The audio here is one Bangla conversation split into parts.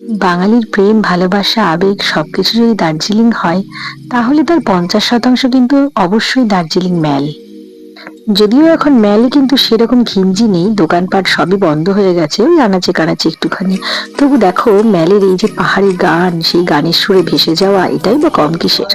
বাঙালির প্রেম, ভালোবাসা, আবেগ সবকিছু যদি দার্জিলিং হয়, তাহলে তার 50% কিন্তু অবশ্যই দার্জিলিং ম্যাল। যদিও এখন ম্যালে কিন্তু সেরকম ঘিঞ্জি নেই, দোকানপাট সবই বন্ধ হয়ে গেছে, ওই আনাচে কানাচে একটুখানি। তবু দেখো ম্যালের এই যে পাহাড়ি গান, সেই গানের সুরে ভেসে যাওয়া, এটাই বা কম কিসের।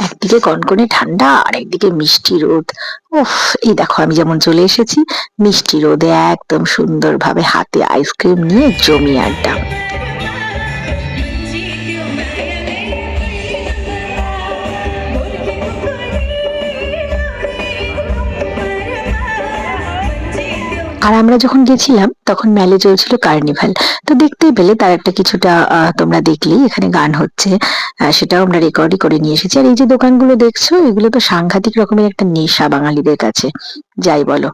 একদিকে কনকনে ঠান্ডা আর একদিকে মিষ্টি রোদ। উফ! এই দেখো আমি যেমন চলে এসেছি মিষ্টি রোদে, একদম সুন্দরভাবে হাতে আইসক্রিম নিয়ে জমি আড্ডা। আর আমরা যখন গেছিলাম তখন মেলে চলছিল কার্নিভাল। তো দেখতেই পেলে তার একটা কিছুটা তোমরা দেখলেই এখানে গান হচ্ছে, সেটাও আমরা রেকর্ডই করে নিয়ে এসেছি। আর এই যে দোকানগুলো দেখছো, এগুলো তো সাংঘাতিক রকমের একটা নেশা বাঙালিদের কাছে, যাই বলো।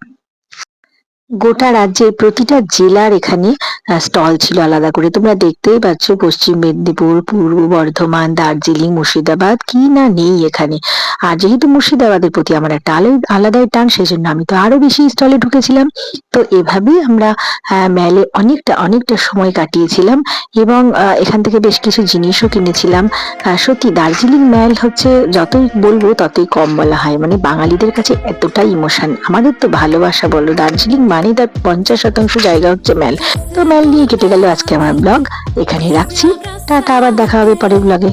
গোটা রাজ্যের প্রতিটা জেলার এখানে স্টল ছিল আলাদা করে, তোমরা দেখতেই পাচ্ছ। পশ্চিম মেদিনীপুর, পূর্ব বর্ধমান, দার্জিলিং, মুর্শিদাবাদ, কি না নেই এখানে। আর যেহেতু মুর্শিদাবাদের প্রতি আমার একটা আলাদাই টান, সেই জন্য আমি তো আরো বেশি স্টলে ঢুকেছিলাম। তো এভাবেই আমরা মেলে অনেকটা অনেকটা সময় কাটিয়েছিলাম, এবং এখান থেকে বেশ কিছু জিনিসও কিনেছিলাম। সত্যি দার্জিলিং মেল হচ্ছে, যতই বলবো ততই কম বলা হয়, মানে বাঙালিদের কাছে এতটাই ইমোশন। আমাদের তো ভালোবাসা বলো, দার্জিলিং মানে তার 50% জায়গা হচ্ছে ম্যাল। তো ম্যাল নিয়ে কেটে গেল আজকে আমার ব্লগ, এখানে রাখছি। টাটা, আবার দেখা হবে পরের ব্লগে।